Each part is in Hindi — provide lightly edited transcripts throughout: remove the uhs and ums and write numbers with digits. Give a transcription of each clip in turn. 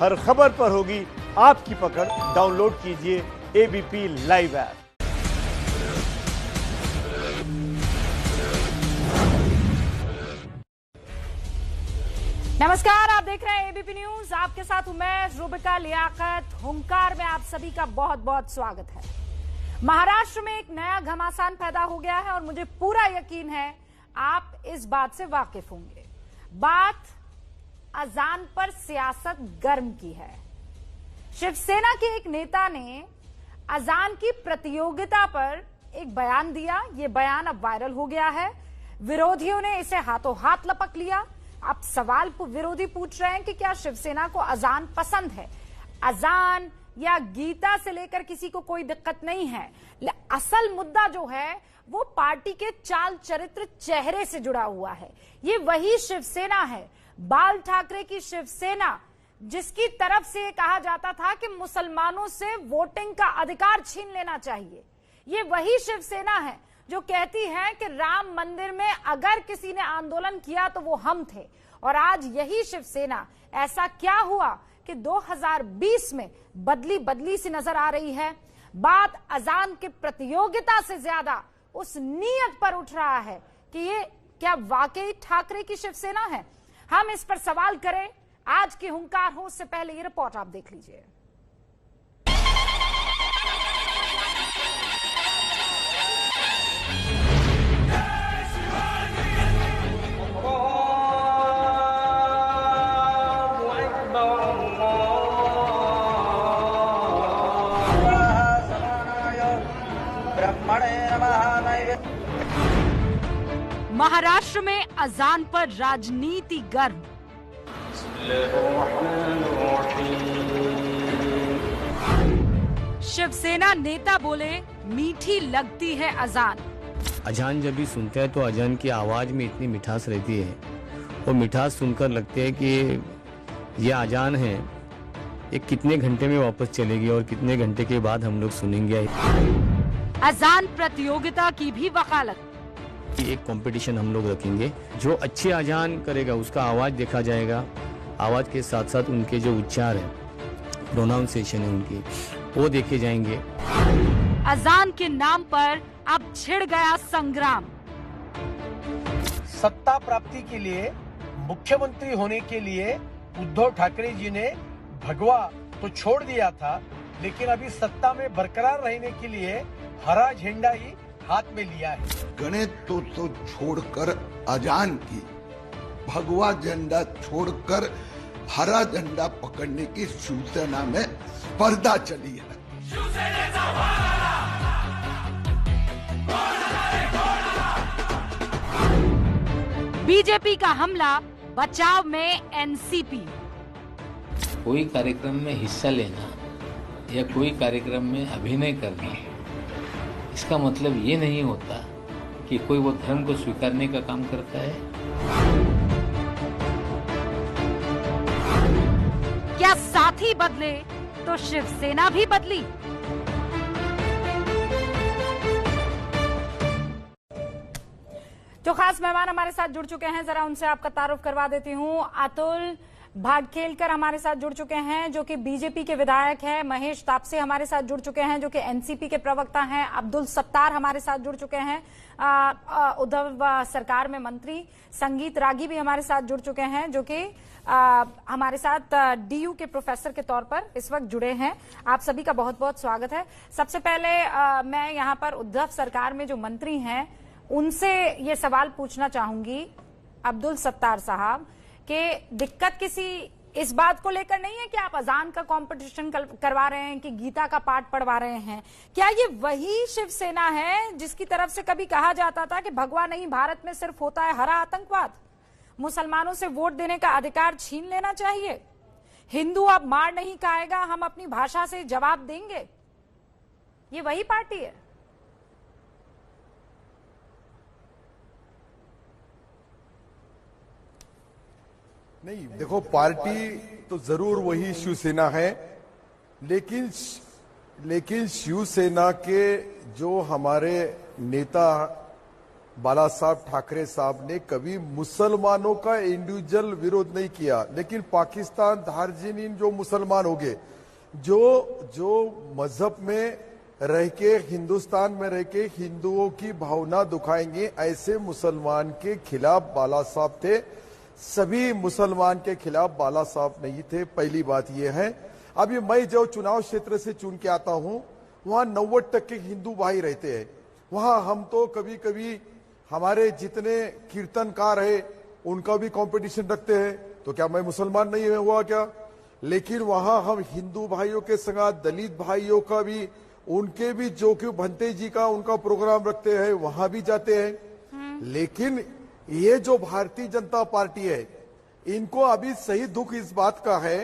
हर खबर पर होगी आपकी पकड़। डाउनलोड कीजिए एबीपी लाइव ऐप। नमस्कार, आप देख रहे हैं एबीपी न्यूज। आपके साथ हूं मैं रुबिका लियाकत। हुंकार में आप सभी का बहुत बहुत स्वागत है। महाराष्ट्र में एक नया घमासान पैदा हो गया है और मुझे पूरा यकीन है आप इस बात से वाकिफ होंगे। बात अजान पर सियासत गर्म की है। शिवसेना के एक नेता ने अजान की प्रतियोगिता पर एक बयान दिया। ये बयान अब वायरल हो गया है। विरोधियों ने इसे हाथों हाथ लपक लिया। अब सवाल विरोधी पूछ रहे हैं कि क्या शिवसेना को अजान पसंद है। अजान या गीता से लेकर किसी को कोई दिक्कत नहीं है। असल मुद्दा जो है वो पार्टी के चाल चरित्र चेहरे से जुड़ा हुआ है। ये वही शिवसेना है, बाल ठाकरे की शिवसेना, जिसकी तरफ से कहा जाता था कि मुसलमानों से वोटिंग का अधिकार छीन लेना चाहिए। ये वही शिवसेना है जो कहती है कि राम मंदिर में अगर किसी ने आंदोलन किया तो वो हम थे। और आज यही शिवसेना, ऐसा क्या हुआ कि 2020 में बदली सी नजर आ रही है। बात अजान की प्रतियोगिता से ज्यादा उस नीयत पर उठ रहा है कि ये क्या वाकई ठाकरे की शिवसेना है। हम इस पर सवाल करें। आज की हुंकार हो उससे पहले ये रिपोर्ट आप देख लीजिए। महाराष्ट्र में अजान पर राजनीति गर्म। शिवसेना नेता बोले मीठी लगती है अजान। अजान जब भी सुनते हैं तो अजान की आवाज में इतनी मिठास रहती है। वो मिठास सुनकर लगते है कि ये अजान है, ये कितने घंटे में वापस चलेगी और कितने घंटे के बाद हम लोग सुनेंगे। अजान प्रतियोगिता की भी वकालत। एक कंपटीशन हम लोग रखेंगे। जो अच्छे अजान करेगा उसका आवाज देखा जाएगा। आवाज के साथ साथ उनके जो उच्चार है, प्रोनाउंसिएशन है उनकी, वो देखे जाएंगे। अजान के नाम पर अब छिड़ गया संग्राम। सत्ता प्राप्ति के लिए, मुख्यमंत्री होने के लिए उद्धव ठाकरे जी ने भगवा तो छोड़ दिया था, लेकिन अभी सत्ता में बरकरार रहने के लिए हरा झंडा ही हाथ में लिया है। गणेशोत्सव छोड़कर अजान की, भगवा झंडा छोड़कर हरा झंडा पकड़ने की शिवसेना में स्पर्धा चली है। बीजेपी का हमला, बचाव में एनसीपी। कोई कार्यक्रम में हिस्सा लेना या कोई कार्यक्रम में अभिनय करना, इसका मतलब ये नहीं होता कि कोई वो धर्म को स्वीकारने का काम करता है। क्या साथी बदले तो शिवसेना भी बदली। जो खास मेहमान हमारे साथ जुड़ चुके हैं, जरा उनसे आपका तारुफ करवा देती हूं। अतुल भाटखेलकर हमारे साथ जुड़ चुके हैं, जो कि बीजेपी के विधायक हैं। महेश तापसे हमारे साथ जुड़ चुके हैं, जो कि एनसीपी के प्रवक्ता हैं। अब्दुल सत्तार हमारे साथ जुड़ चुके हैं, उद्धव सरकार में मंत्री। संगीत रागी भी हमारे साथ जुड़ चुके हैं, जो कि हमारे साथ डीयू के प्रोफेसर के तौर पर इस वक्त जुड़े हैं। आप सभी का बहुत बहुत स्वागत है। सबसे पहले मैं यहाँ पर उद्धव सरकार में जो मंत्री हैं उनसे ये सवाल पूछना चाहूंगी, अब्दुल सत्तार साहब, कि दिक्कत किसी इस बात को लेकर नहीं है कि आप अजान का कंपटीशन करवा रहे हैं कि गीता का पाठ पढ़वा रहे हैं। क्या ये वही शिवसेना है जिसकी तरफ से कभी कहा जाता था कि भगवा नहीं, भारत में सिर्फ होता है हरा आतंकवाद, मुसलमानों से वोट देने का अधिकार छीन लेना चाहिए, हिंदू अब मार नहीं खाएगा, हम अपनी भाषा से जवाब देंगे? ये वही पार्टी है? नहीं, देखो, पार्टी तो जरूर वही शिवसेना है, लेकिन शिवसेना के जो हमारे नेता बाला साहब ठाकरे साहब ने कभी मुसलमानों का इंडिविजुअल विरोध नहीं किया, लेकिन पाकिस्तान दार्जिलिंग जो मुसलमान हो गए, जो मजहब में रह के, हिंदुस्तान में रह के हिंदुओं की भावना दुखाएंगे, ऐसे मुसलमान के खिलाफ बाला साहब थे। सभी मुसलमान के खिलाफ बाला साहब नहीं थे। पहली बात यह है। अभी मैं जो चुनाव क्षेत्र से चुन के आता हूं, वहां 90% हिंदू भाई रहते हैं। वहां हम तो कभी कभी हमारे जितने कीर्तनकार है उनका भी कंपटीशन रखते हैं, तो क्या मैं मुसलमान नहीं हुआ क्या? लेकिन वहां हम हिंदू भाइयों के संग दलित भाइयों का भी, उनके भी जो कि भंते जी का उनका प्रोग्राम रखते हैं, वहां भी जाते हैं। लेकिन ये जो भारतीय जनता पार्टी है, इनको अभी सही दुख इस बात का है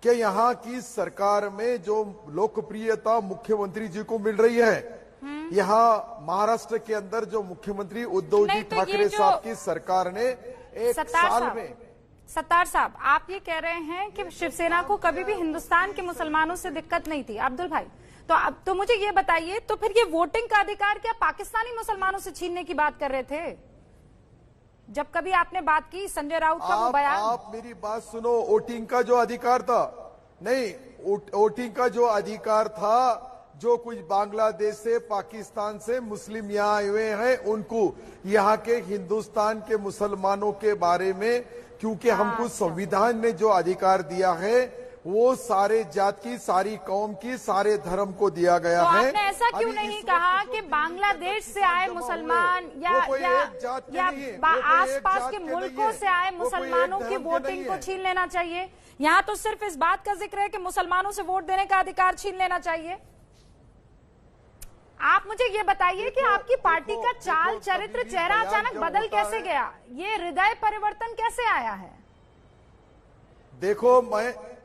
कि यहाँ की सरकार में जो लोकप्रियता मुख्यमंत्री जी को मिल रही है, यहाँ महाराष्ट्र के अंदर जो मुख्यमंत्री उद्धव जी ठाकरे साहब की सरकार ने एक साल में। सत्तार साहब, आप ये कह रहे हैं कि शिवसेना को कभी भी हिंदुस्तान के मुसलमानों से दिक्कत नहीं थी। अब्दुल भाई, तो अब तो मुझे ये बताइए, तो फिर ये वोटिंग का अधिकार क्या पाकिस्तानी मुसलमानों से छीनने की बात कर रहे थे? जब कभी आपने बात की संजय राउत का वो बयान। आप मेरी बात सुनो। वोटिंग का जो अधिकार था, नहीं, वोटिंग का जो अधिकार था, जो कुछ बांग्लादेश से, पाकिस्तान से मुस्लिम यहाँ आए हुए हैं, उनको यहाँ के हिंदुस्तान के मुसलमानों के बारे में, क्योंकि हमको संविधान ने जो अधिकार दिया है वो सारे जात की, सारी कौम की, सारे धर्म को दिया गया तो है। आपने ऐसा क्यों नहीं कहा कि बांग्लादेश से आए मुसलमान या आसपास के मुल्कों से आए मुसलमानों की वोटिंग को छीन लेना चाहिए? यहाँ तो सिर्फ इस बात का जिक्र है कि मुसलमानों से वोट देने का अधिकार छीन लेना चाहिए। आप मुझे ये बताइए कि आपकी पार्टी का चाल चरित्र, चेहरा अचानक बदल कैसे गया? ये हृदय परिवर्तन कैसे आया है? देखो,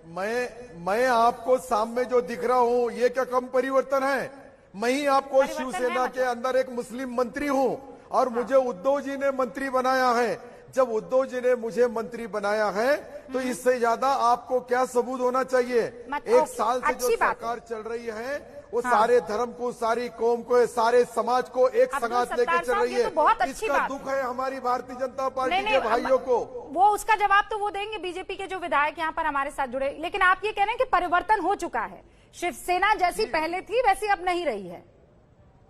मैं आपको सामने जो दिख रहा हूं, ये क्या कम परिवर्तन है? मैं ही आपको शिवसेना के अंदर एक मुस्लिम मंत्री हूं और मुझे उद्धव जी ने मंत्री बनाया है। जब उद्धव जी ने मुझे मंत्री बनाया है तो इससे ज्यादा आपको क्या सबूत होना चाहिए? एक साल से जो सरकार चल रही है वो सारे धर्म को, सारी कौम को, सारे समाज को एक संगात लेके चल रही है। इसका दुख है हमारी भारतीय जनता पार्टी के भाइयों को। वो उसका जवाब तो वो देंगे बीजेपी के जो विधायक यहाँ पर हमारे साथ जुड़े। लेकिन आप ये कह रहे हैं कि परिवर्तन हो चुका है, शिवसेना जैसी पहले थी वैसी अब नहीं रही है,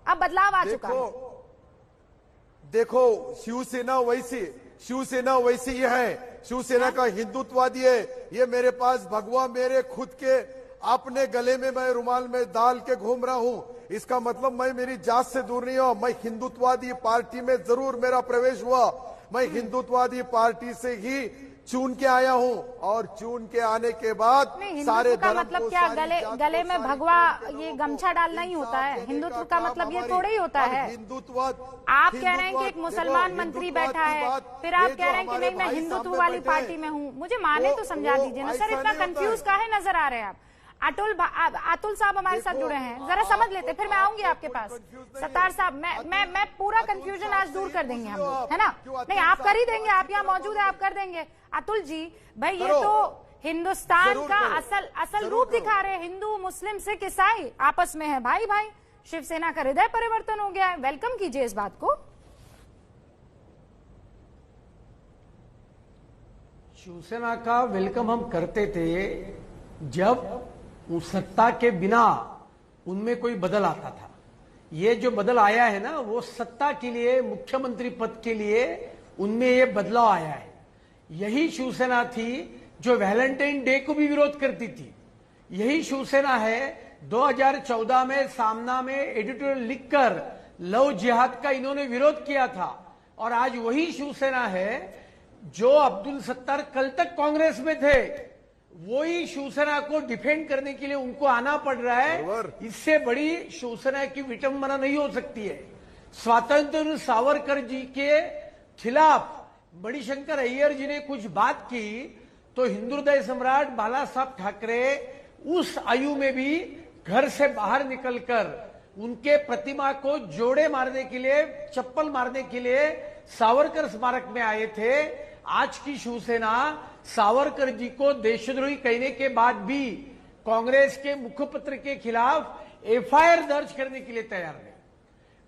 अब बदलाव आ चुका है। देखो, शिवसेना वैसी है। शिवसेना का हिंदुत्ववादी है। ये मेरे पास भगवा मेरे खुद के अपने गले में मैं रुमाल में डाल के घूम रहा हूं। इसका मतलब मैं मेरी जात से दूर नहीं हूं। मैं हिंदुत्ववादी पार्टी में जरूर मेरा प्रवेश हुआ। मैं हिंदुत्ववादी पार्टी से ही चुन के आया हूं और चुन के आने के बाद सारे का मतलब क्या गले में भगवा ये गमछा डालना ही होता है? हिंदुत्व का मतलब ये थोड़ा ही होता है। हिंदुत्ववाद, आप कह रहे हैं कि एक मुसलमान मंत्री बैठा है, फिर आप कह रहे हैं कि नहीं मैं हिंदुत्व वाली पार्टी में हूँ। मुझे माने तो समझा दीजिए ना सर, इतना कंफ्यूज काहे नजर आ रहे हैं आप? अतुल साहब हमारे साथ जुड़े हैं, जरा समझ लेते, फिर मैं आऊंगी आपके पास। सत्तार साहब, मैं पूरा कंफ्यूजन आज दूर कर देंगे हम लोग, है ना? नहीं, आप कर ही देंगे, आप यहाँ मौजूद है, आप कर देंगे। अतुल जी भाई, ये तो हिंदुस्तान का असल रूप दिखा रहे हैं। हिंदू, मुस्लिम, सिख, ईसाई आपस में है भाई भाई। शिवसेना का हृदय परिवर्तन हो गया है, वेलकम कीजिए इस बात को। शिवसेना का वेलकम हम करते थे जब उस सत्ता के बिना उनमें कोई बदल आता था। ये जो बदल आया है ना, वो सत्ता के लिए, मुख्यमंत्री पद के लिए उनमें ये बदलाव आया है। यही शिवसेना थी जो वैलेंटाइन डे को भी विरोध करती थी। यही शिवसेना है 2014 में सामना में एडिटोरियल लिखकर लव जिहाद का इन्होंने विरोध किया था। और आज वही शिवसेना है जो अब्दुल सत्तार कल तक कांग्रेस में थे, वही शिवसेना को डिफेंड करने के लिए उनको आना पड़ रहा है। इससे बड़ी शिवसेना की विटंबना नहीं हो सकती है। स्वातंत्र सावरकर जी के खिलाफ मणिशंकर अय्यर जी ने कुछ बात की तो हिंदू हृदय सम्राट बाला साहब ठाकरे उस आयु में भी घर से बाहर निकलकर उनके प्रतिमा को जोड़े मारने के लिए, चप्पल मारने के लिए सावरकर स्मारक में आए थे। आज की शिवसेना सावरकर जी को देशद्रोही कहने के बाद भी कांग्रेस के मुखपत्र के खिलाफ एफआईआर दर्ज करने के लिए तैयार है।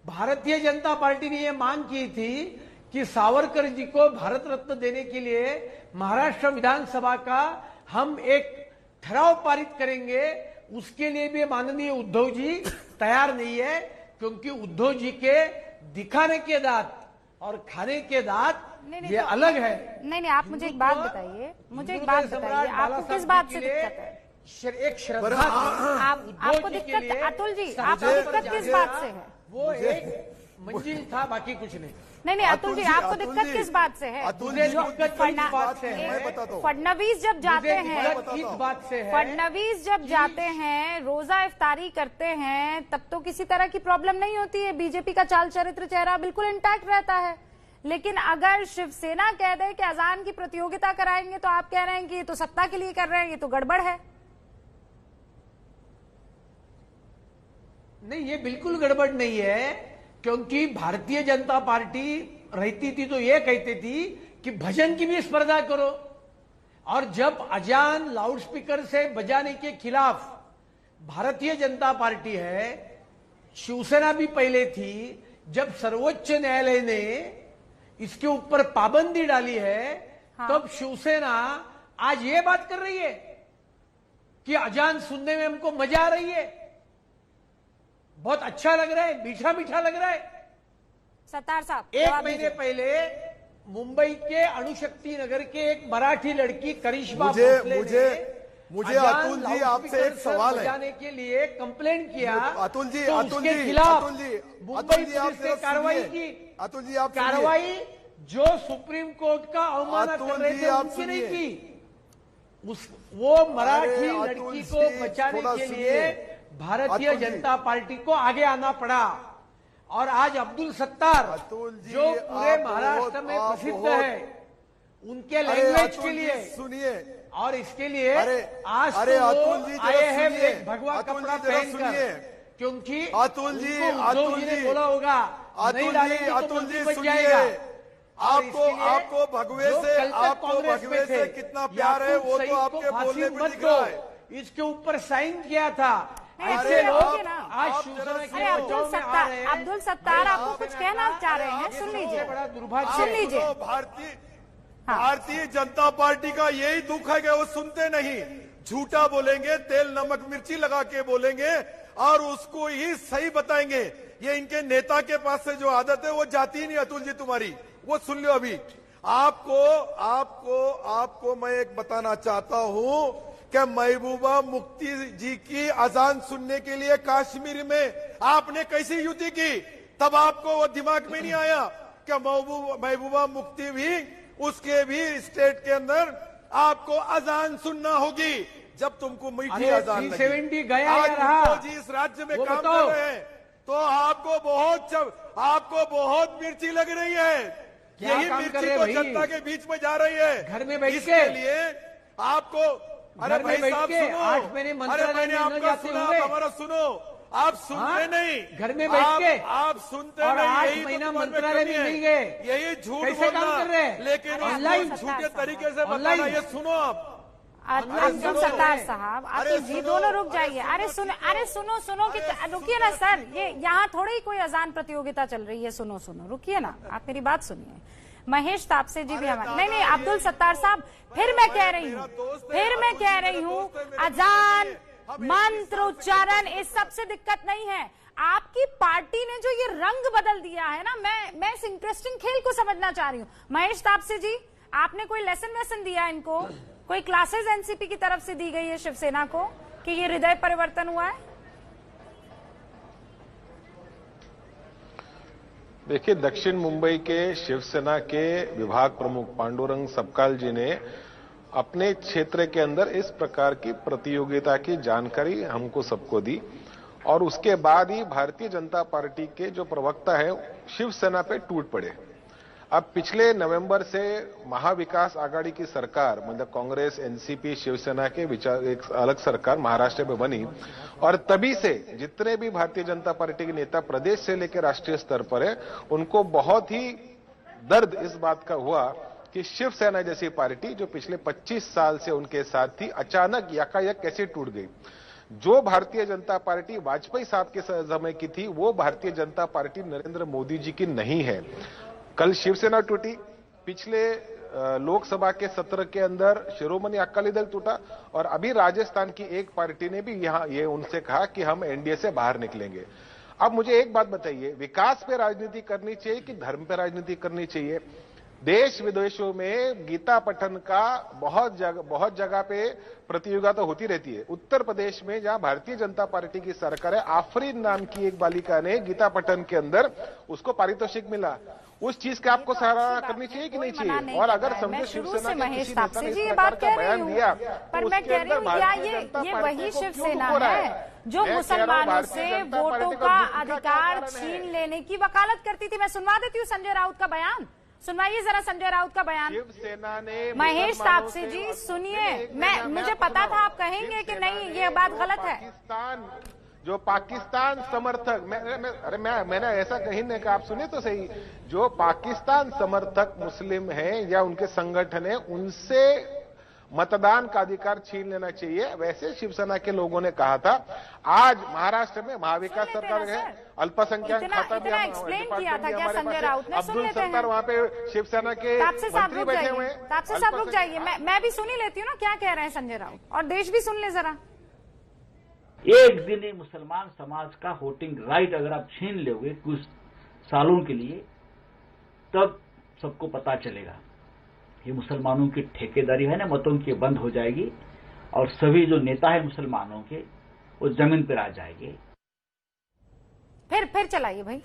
भारतीय जनता पार्टी ने यह मांग की थी कि सावरकर जी को भारत रत्न देने के लिए महाराष्ट्र विधानसभा का हम एक ठराव पारित करेंगे। उसके लिए भी माननीय उद्धव जी तैयार नहीं है, क्योंकि उद्धव जी के दिखाने के दांत और खाने के दांत ये तो, अलग है। नहीं, आप मुझे एक बात बताइए, आपको किस बात से दिक्कत है? एक श्रद्धा आपको दिक्कत, अतुल जी आपको दिक्कत किस बात से है? वो एक मंजिल था, बाकी कुछ नहीं। नहीं, अतुल जी आपको दिक्कत किस बात से है? फडणवीस जब जाते हैं, फडणवीस जब जाते हैं, रोजा इफ्तारी करते हैं, तब तो किसी तरह की प्रॉब्लम नहीं होती है। बीजेपी का चाल चरित्र चेहरा बिल्कुल इंटैक्ट रहता है। लेकिन अगर शिवसेना कह दे कि अजान की प्रतियोगिता कराएंगे, तो आप कह रहे हैं कि ये तो सत्ता के लिए कर रहे हैं, ये तो गड़बड़ है। नहीं, ये बिल्कुल गड़बड़ नहीं है, क्योंकि भारतीय जनता पार्टी रहती थी तो ये कहती थी कि भजन की भी स्पर्धा करो। और जब अजान लाउडस्पीकर से बजाने के खिलाफ भारतीय जनता पार्टी है, शिवसेना भी पहले थी, जब सर्वोच्च न्यायालय ने इसके ऊपर पाबंदी डाली है, तब शिवसेना आज ये बात कर रही है कि अजान सुनने में हमको मजा आ रही है, बहुत अच्छा लग रहा है, मीठा मीठा लग रहा है। सत्तार साहब, एक महीने पहले मुंबई के अणुशक्ति नगर के एक मराठी लड़की करिश्मा मुझे अतुल जी आपसे एक सवाल है। जाने के लिए कंप्लेंट किया, अतुल जी, तो अतुल उसके जी, खिलाफ अतुल जी, मुंबई पुलिस ने कार्रवाई की। अतुल जी आप कार्रवाई जो सुप्रीम कोर्ट का अवमानना कर रहे थे उनकी नहीं की, वो मराठी लड़की को बचाने के लिए भारतीय जनता पार्टी को आगे आना पड़ा। और आज अब्दुल सत्तार जो पूरे महाराष्ट्र में प्रसिद्ध है, उनके लैंग्वेज के लिए सुनिए, और इसके लिए आज अतुल जी आए हैं एक भगवा कपड़ा पहनकर, क्योंकि अतुल जी ने बोला होगा अतुल जी सुनिए, आपको भगवे से कितना प्यार है वो तो आपके बोलने में दिख रहा है। इसके ऊपर साइन किया था। ऐसे लोग आज शिवसेना अब्दुल सत्तार आपको कुछ कहना चाह रहे हैं, सुन लीजिए, बड़ा दुर्भाग्य। सुन लीजिए, भारतीय जनता पार्टी का यही दुख है कि वो सुनते नहीं, झूठा बोलेंगे, तेल नमक मिर्ची लगा के बोलेंगे और उसको ही सही बताएंगे। ये इनके नेता के पास से जो आदत है वो जाती ही नहीं। अतुल जी तुम्हारी वो सुन लो। अभी आपको मैं एक बताना चाहता हूं कि महबूबा मुफ्ती जी की अजान सुनने के लिए कश्मीर में आपने कैसी युति की, तब आपको वो दिमाग में नहीं आया कि महबूबा मुफ्ती भी उसके भी स्टेट के अंदर आपको अजान सुनना होगी जब तुमको मीठी अजान लगी। 370 गया आज रहा जी इस राज्य में काम कर रहे हैं तो आपको बहुत मिर्ची लग रही है। यही मिर्ची तो जनता के बीच में जा रही है। घर में बैठ इसके लिए आपको, अरे भाई साहब सुनो, 8 महीने अरे मैंने आपका सुना, हमारा सुनो, आप सुनते नहीं, घर में बैठ के आप सुनते और नहीं, 8 महीना मंत्रालय में नहीं गए, यही झूठ कैसे काम कर रहे हैं? लेकिन ऑनलाइन झूठे तरीके से बताना। ये सुनो आप, अब्दुल सत्तार साहब, अतुल जी दोनों रुक जाइए। अरे सुनो कि रुकिए ना सर, ये यहाँ थोड़ी कोई अजान प्रतियोगिता चल रही है। सुनो रुकिए ना, आप मेरी बात सुनिए। महेश तापसे जी भी हमारे नहीं अब्दुल सत्तार साहब, फिर मैं कह रही हूँ अजान, मंत्र उच्चारण, इस सबसे दिक्कत नहीं है। आपकी पार्टी ने जो ये रंग बदल दिया है ना, मैं इस इंटरेस्टिंग खेल को समझना चाह रही हूँ। महेश तापसे जी, आपने कोई लेसन दिया इनको, कोई क्लासेस एनसीपी की तरफ से दी गई है शिवसेना को कि ये हृदय परिवर्तन हुआ है? देखिए, दक्षिण मुंबई के शिवसेना के विभाग प्रमुख पांडुरंग सबकाल जी ने अपने क्षेत्र के अंदर इस प्रकार की प्रतियोगिता की जानकारी हमको सबको दी और उसके बाद ही भारतीय जनता पार्टी के जो प्रवक्ता है शिवसेना पे टूट पड़े। अब पिछले नवंबर से महाविकास आघाड़ी की सरकार, मतलब कांग्रेस, एनसीपी, शिवसेना के विचार एक अलग सरकार महाराष्ट्र में बनी और तभी से जितने भी भारतीय जनता पार्टी के नेता प्रदेश से लेकर राष्ट्रीय स्तर पर है, उनको बहुत ही दर्द इस बात का हुआ कि शिवसेना जैसी पार्टी जो पिछले 25 साल से उनके साथ थी, अचानक यकायक कैसे टूट गई। जो भारतीय जनता पार्टी वाजपेयी साहब के समय की थी वो भारतीय जनता पार्टी नरेंद्र मोदी जी की नहीं है। कल शिवसेना टूटी, पिछले लोकसभा के सत्र के अंदर शिरोमणि अकाली दल टूटा और अभी राजस्थान की एक पार्टी ने भी यहां ये उनसे कहा कि हम एनडीए से बाहर निकलेंगे। अब मुझे एक बात बताइए, विकास पे राजनीति करनी चाहिए कि धर्म पे राजनीति करनी चाहिए? देश विदेशों में गीता पठन का बहुत जगह पे प्रतियोगिता होती रहती है। उत्तर प्रदेश में जहां भारतीय जनता पार्टी की सरकार है, आफरीन नाम की एक बालिका ने गीता पठन के अंदर उसको पारितोषिक मिला। उस चीज का आपको सराहना करनी चाहिए कि नहीं चाहिए? और अगर समझे शिवसेना के किसी नेता ने इस प्रकार का बयान दिया पर मैं कह रही हूँ ये वही शिवसेना है जो मुसलमानों से वोटों का अधिकार छीन लेने की वकालत करती थी। मैं सुनवा देती हूँ संजय राउत का बयान, सुनवाइए जरा संजय राउत का बयान। शिवसेना ने महेश तापसे जी सुनिए, मुझे पता था आप कहेंगे कि नहीं ये बात गलत है। जो पाकिस्तान समर्थक मैंने ऐसा कहीं नहीं कहा, आप सुने तो सही। जो पाकिस्तान समर्थक मुस्लिम हैं या उनके संगठन है उनसे मतदान का अधिकार छीन लेना चाहिए, वैसे शिवसेना के लोगों ने कहा था। आज महाराष्ट्र में महाविकास सरकार है, अल्पसंख्यक खाता भी एक्सप्लेन किया था क्या संजय राउत ने? अब्दुल सत्तार वहाँ पे शिवसेना के मंत्री बैठे हुए हैं। तापसे साहब रुक जाइए, मैं भी सुन ही लेती हूँ ना क्या कह रहे हैं संजय राउत, और देश भी सुन ले जरा। एक दिन ये मुसलमान समाज का वोटिंग राइट अगर आप छीन लोगे कुछ सालों के लिए, तब सबको पता चलेगा ये मुसलमानों की ठेकेदारी है ना, मतों की बंद हो जाएगी और सभी जो नेता है मुसलमानों के वो जमीन पर आ जाएंगे। फिर चलाइए भाई,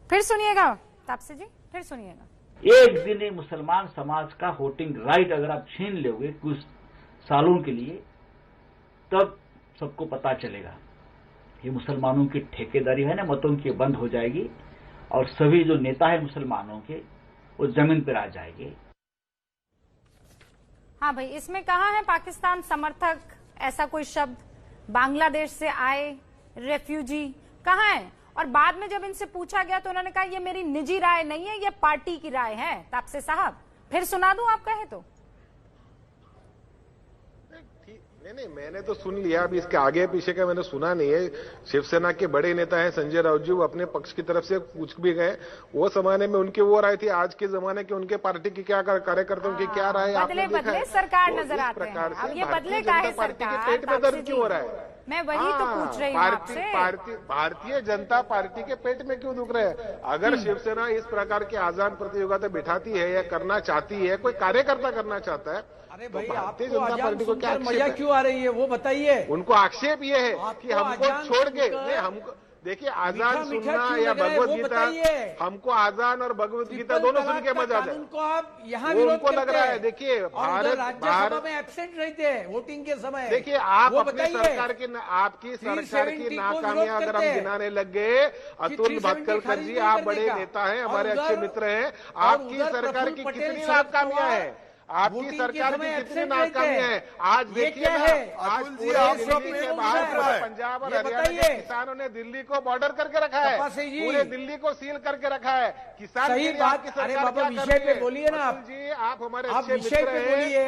फिर सुनिएगा तापसे जी, फिर सुनिएगा। एक दिन ये मुसलमान समाज का वोटिंग राइट अगर आप छीन लोगे कुछ सालों के लिए, तब सबको पता चलेगा ये मुसलमानों की ठेकेदारी है ना, मतों की बंद हो जाएगी और सभी जो नेता है मुसलमानों के वो जमीन पर आ जाएंगे। हाँ भाई, इसमें कहाँ है पाकिस्तान समर्थक, ऐसा कोई शब्द? बांग्लादेश से आए रेफ्यूजी कहाँ है? और बाद में जब इनसे पूछा गया तो उन्होंने कहा ये मेरी निजी राय नहीं है, ये पार्टी की राय है। तापसे साहब फिर सुना दूं आप कहे तो? नहीं, मैंने तो सुन लिया, अभी इसके आगे पीछे का मैंने सुना नहीं है। शिवसेना के बड़े नेता हैं संजय राउत जी, वो अपने पक्ष की तरफ से पूछ भी गए। वो जमाने में उनकी वो राय थी, आज के जमाने के उनके पार्टी की क्या कार्यकर्ताओं की क्या राय आपने देखा है? सरकार नजर आते हैं। अब ये बदले का है पार्टी के पेट में दर्द क्यों हो रहा है? मैं वही तो पूछ रही हूँ आपसे। भारतीय जनता पार्टी के पेट में क्यों दुख रहे हैं? अगर शिवसेना इस प्रकार की आजान प्रतियोगिता बिठाती है या करना चाहती है, कोई कार्यकर्ता करना चाहता है, अरे भाई तो आपको जनता पार्टी को क्या मजा क्यों आ रही है वो बताइए। उनको आक्षेप ये है कि हमको छोड़ के नहीं, हमको देखिए आजान सुनना या भगवत गीता, हमको आजान और भगवत गीता दोनों सुन के मजा आता है। उनको आप यहाँ उनको लग रहा है, देखिए राज्यसभा में एब्सेंट रहते हैं वोटिंग के समय। देखिए आप अपनी सरकार की आपकी सरकार की नाकामियां अगर हम गिनाने लग गए, अतुल भटकलकर जी आप बड़े नेता हैं, हमारे अच्छे मित्र हैं, आपकी सरकार की कितनी नाकामियां हैं? आपकी सरकार की कितनी नाकामियां हैं? आज देखिए आज पूरे के बाहर पंजाब और हरियाणा के किसानों ने दिल्ली को बॉर्डर करके रखा है, पूरे दिल्ली को सील करके रखा है। किसान सही बात। अरे बाबा विषय पे बोलिए ना आप जी, आप हमारे आप अच्छे विषय पे बोलिए।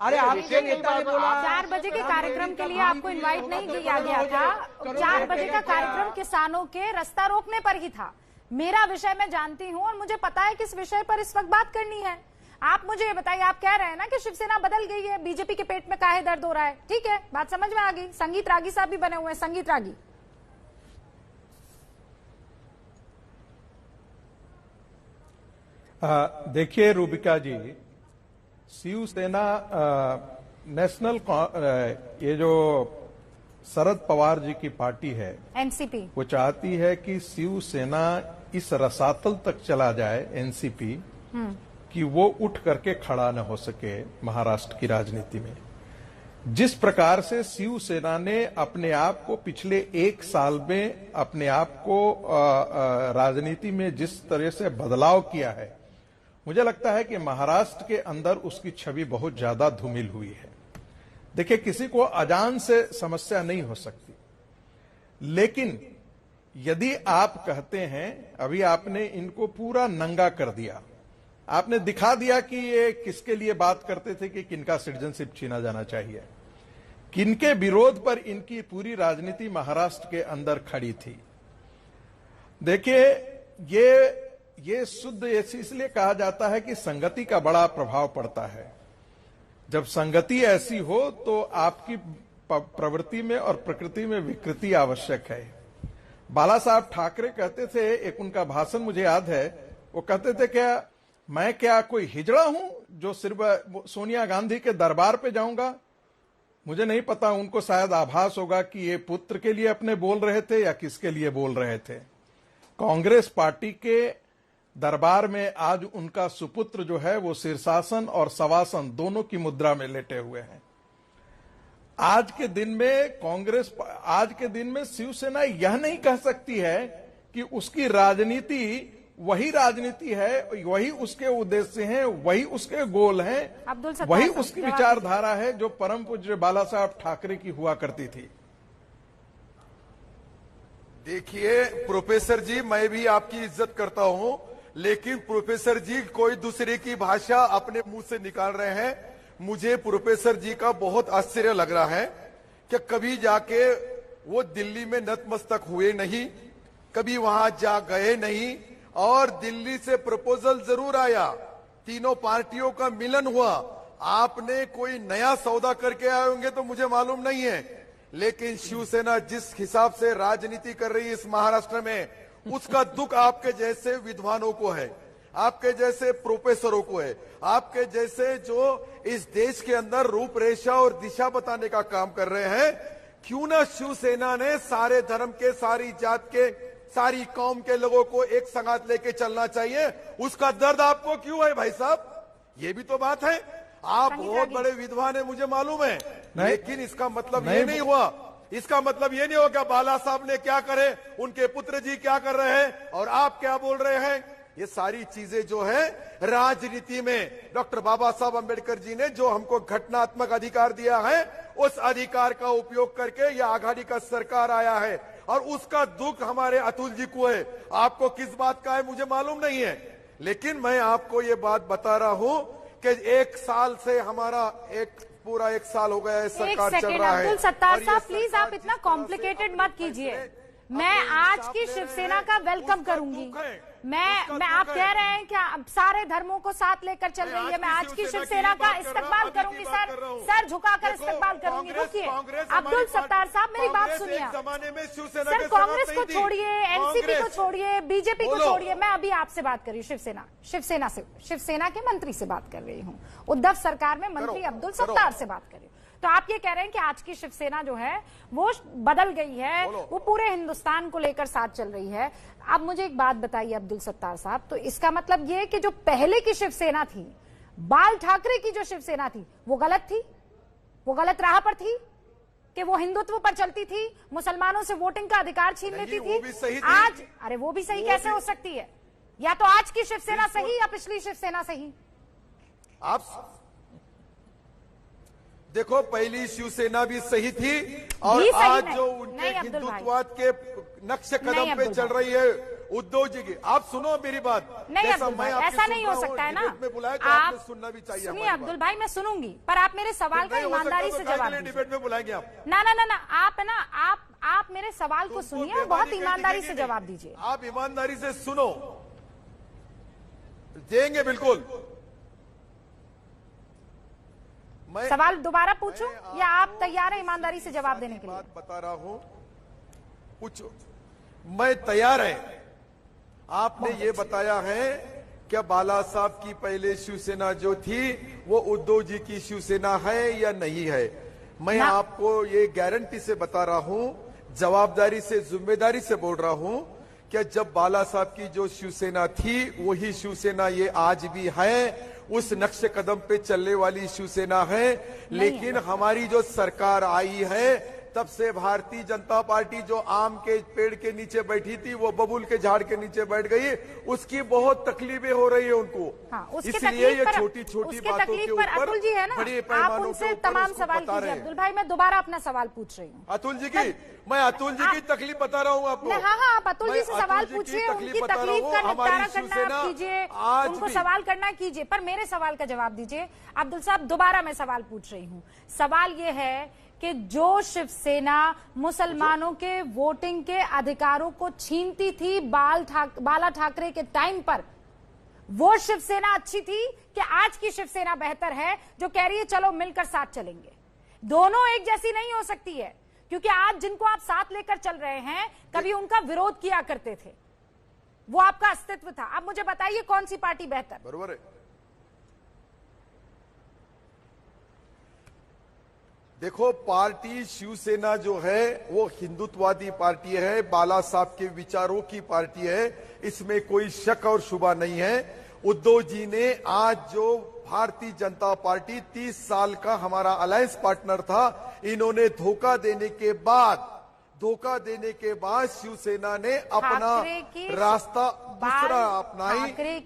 अरे आपके नेता ने बोला 4 बजे के कार्यक्रम के लिए आपको इनवाइट नहीं किया गया था। 4 बजे का कार्यक्रम किसानों के रास्ता रोकने पर ही था। मेरा विषय मैं जानती हूँ और मुझे पता है किस विषय पर इस वक्त बात करनी है। आप मुझे ये बताइए, आप कह रहे हैं ना कि शिवसेना बदल गई है, बीजेपी के पेट में काहे दर्द हो रहा है? ठीक है, बात समझ में आ गई। संगीत रागी साहब भी बने हुए हैं, संगीत रागी। देखिए रूबिका जी, शिवसेना नेशनल ये जो शरद पवार जी की पार्टी है एनसीपी, वो चाहती है कि शिवसेना इस रसातल तक चला जाए एनसीपी कि वो उठ करके खड़ा न हो सके महाराष्ट्र की राजनीति में। जिस प्रकार से शिवसेना ने अपने आप को पिछले 1 साल में अपने आप को राजनीति में जिस तरह से बदलाव किया है, मुझे लगता है कि महाराष्ट्र के अंदर उसकी छवि बहुत ज्यादा धूमिल हुई है। देखिए, किसी को अजान से समस्या नहीं हो सकती, लेकिन यदि आप कहते हैं, अभी आपने इनको पूरा नंगा कर दिया, आपने दिखा दिया कि ये किसके लिए बात करते थे कि किनका सिटीजनशिप छीना जाना चाहिए। किनके विरोध पर इनकी पूरी राजनीति महाराष्ट्र के अंदर खड़ी थी। देखिए, ये शुद्ध इसलिए कहा जाता है कि संगति का बड़ा प्रभाव पड़ता है। जब संगति ऐसी हो तो आपकी प्रवृत्ति में और प्रकृति में विकृति आवश्यक है। बाला साहब ठाकरे कहते थे, एक उनका भाषण मुझे याद है, वो कहते थे क्या मैं क्या कोई हिजड़ा हूं जो सिर्फ सोनिया गांधी के दरबार पे जाऊंगा। मुझे नहीं पता, उनको शायद आभास होगा कि ये पुत्र के लिए अपने बोल रहे थे या किसके लिए बोल रहे थे। कांग्रेस पार्टी के दरबार में आज उनका सुपुत्र जो है वो शीर्षासन और शवासन दोनों की मुद्रा में लेटे हुए हैं। आज के दिन में शिवसेना यह नहीं कह सकती है कि उसकी राजनीति वही राजनीति है, वही उसके उद्देश्य हैं, वही उसके गोल हैं, वही उसकी विचारधारा है जो परम पूज्य बाला साहब ठाकरे की हुआ करती थी। देखिए प्रोफेसर जी, मैं भी आपकी इज्जत करता हूं, लेकिन प्रोफेसर जी कोई दूसरे की भाषा अपने मुंह से निकाल रहे हैं। मुझे प्रोफेसर जी का बहुत आश्चर्य लग रहा है कि कभी जाके वो दिल्ली में नतमस्तक हुए नहीं, कभी वहां जा गए नहीं, और दिल्ली से प्रपोजल जरूर आया, तीनों पार्टियों का मिलन हुआ। आपने कोई नया सौदा करके आए होंगे तो मुझे मालूम नहीं है, लेकिन शिवसेना जिस हिसाब से राजनीति कर रही है इस महाराष्ट्र में, उसका दुख आपके जैसे विद्वानों को है, आपके जैसे प्रोफेसरों को है, आपके जैसे जो इस देश के अंदर रूपरेखा और दिशा बताने का काम कर रहे हैं। क्यों ना शिवसेना ने सारे धर्म के, सारी जात के, सारी कौम के लोगों को एक संगात लेके चलना चाहिए। उसका दर्द आपको क्यों है भाई साहब? ये भी तो बात है। आप बहुत बड़े विद्वान है, मुझे मालूम है, लेकिन इसका मतलब ये नहीं हुआ, इसका मतलब ये नहीं होगा कि बाला साहब ने क्या करे, उनके पुत्र जी क्या कर रहे हैं और आप क्या बोल रहे हैं। ये सारी चीजें जो है राजनीति में डॉक्टर बाबा साहब अंबेडकर जी ने जो हमको घटनात्मक अधिकार दिया है, उस अधिकार का उपयोग करके यह आघाड़ी का सरकार आया है, और उसका दुख हमारे अतुल जी को है। आपको किस बात का है मुझे मालूम नहीं है, लेकिन मैं आपको ये बात बता रहा हूं कि 1 साल से हमारा पूरा 1 साल हो गया है, सरकार चल रहा है। अब्दुल सत्तार साहब प्लीज आप इतना कॉम्प्लिकेटेड मत कीजिए। मैं आज की शिवसेना का वेलकम करूंगी। मैं आप कह रहे हैं कि सारे धर्मों को साथ लेकर चल रही है। मैं आज की शिवसेना का इस्तेमाल करूंगी, सर झुकाकर इस्तेमाल करूंगी। रुकिए अब्दुल सत्तार साहब, मेरी बात सुनिए। सर कांग्रेस को छोड़िए, एनसीपी को छोड़िए, बीजेपी को छोड़िए, मैं अभी आपसे बात कर रही हूँ, शिवसेना के मंत्री से बात कर रही हूँ, उद्धव सरकार में मंत्री अब्दुल सत्तार से बात कर रही हूँ। तो आप ये कह रहे हैं कि आज की शिवसेना जो है वो बदल गई है, वो पूरे हिंदुस्तान को लेकर साथ चल रही है। अब मुझे एक बात बताइए अब्दुल सत्तार साहब, तो इसका मतलब ये कि जो पहले की शिवसेना थी, बाल ठाकरे की जो शिवसेना थी, वो गलत थी, वो गलत राह पर थी, कि वो हिंदुत्व पर चलती थी, मुसलमानों से वोटिंग का अधिकार छीन लेती थी। आज अरे वो भी सही कैसे हो सकती है? या तो आज की शिवसेना सही या पिछली शिवसेना सही? आप देखो, पहली शिवसेना भी सही थी, और आज जो उनके हिंदुत्ववाद के नक्शे कदम पे चल रही है उद्धव जी की। आप सुनो मेरी बात। नहीं अब्दुल भाई, ऐसा नहीं हो सकता है ना। आप सुनना भी चाहिए। सुनिए अब्दुल भाई, मैं सुनूंगी, पर आप मेरे सवाल का ईमानदारी से जवाब दीजिए। डिबेट में बुलाएंगे आप? ना, आप मेरे सवाल को सुनिए और बहुत ईमानदारी से जवाब दीजिए। आप ईमानदारी से सुनो, देंगे बिल्कुल। सवाल दोबारा पूछूं या आप तैयार हैं ईमानदारी से जवाब देने के लिए? बात बता रहा हूं, पूछो। मैं तैयार है। आपने ये बताया है क्या बाला साहब की पहले शिवसेना जो थी वो उद्धव जी की शिवसेना है या नहीं है? मैं आपको ये गारंटी से बता रहा हूं, जवाबदारी से, जिम्मेदारी से बोल रहा हूं कि जब बाला साहब की जो शिवसेना थी वही शिवसेना ये आज भी है, उस नक्शे कदम पे चलने वाली शिवसेना है। लेकिन हमारी जो सरकार आई है तब से भारतीय जनता पार्टी जो आम के पेड़ के नीचे बैठी थी वो बबूल के झाड़ के नीचे बैठ गई, उसकी बहुत तकलीफें हो रही है उनको। इसलिए ये छोटी छोटी बातों के ऊपर अतुल जी है ना, आप उनसे तमाम सवाल कीजिए। अब्दुल भाई, मैं दोबारा अपना सवाल पूछ रही हूँ। अतुल जी की, मैं अतुल जी की तकलीफ बता रहा हूँ आपको। हाँ, आप अतुल जी से सवाल पूछिए, उनकी तकलीफ का निपटारा करना कीजिए, उनको सवाल करना कीजिए, पर मेरे सवाल का जवाब दीजिए। अब्दुल साहब, दोबारा मैं सवाल पूछ रही हूँ। सवाल ये है कि जो शिवसेना मुसलमानों के वोटिंग के अधिकारों को छीनती थी बाला ठाकरे के टाइम पर, वो शिवसेना अच्छी थी कि आज की शिवसेना बेहतर है जो कह रही है चलो मिलकर साथ चलेंगे? दोनों एक जैसी नहीं हो सकती है, क्योंकि आज जिनको आप साथ लेकर चल रहे हैं कभी उनका विरोध किया करते थे, वो आपका अस्तित्व था। अब मुझे बताइए कौन सी पार्टी बेहतर? बरोबर है। देखो, पार्टी शिवसेना जो है वो हिंदुत्ववादी पार्टी है, बाला साहब के विचारों की पार्टी है, इसमें कोई शक और शुबा नहीं है। उद्धव जी ने आज जो भारतीय जनता पार्टी 30 साल का हमारा अलायंस पार्टनर था, इन्होंने धोखा देने के बाद शिवसेना ने अपना रास्ता दूसरा अपनाई।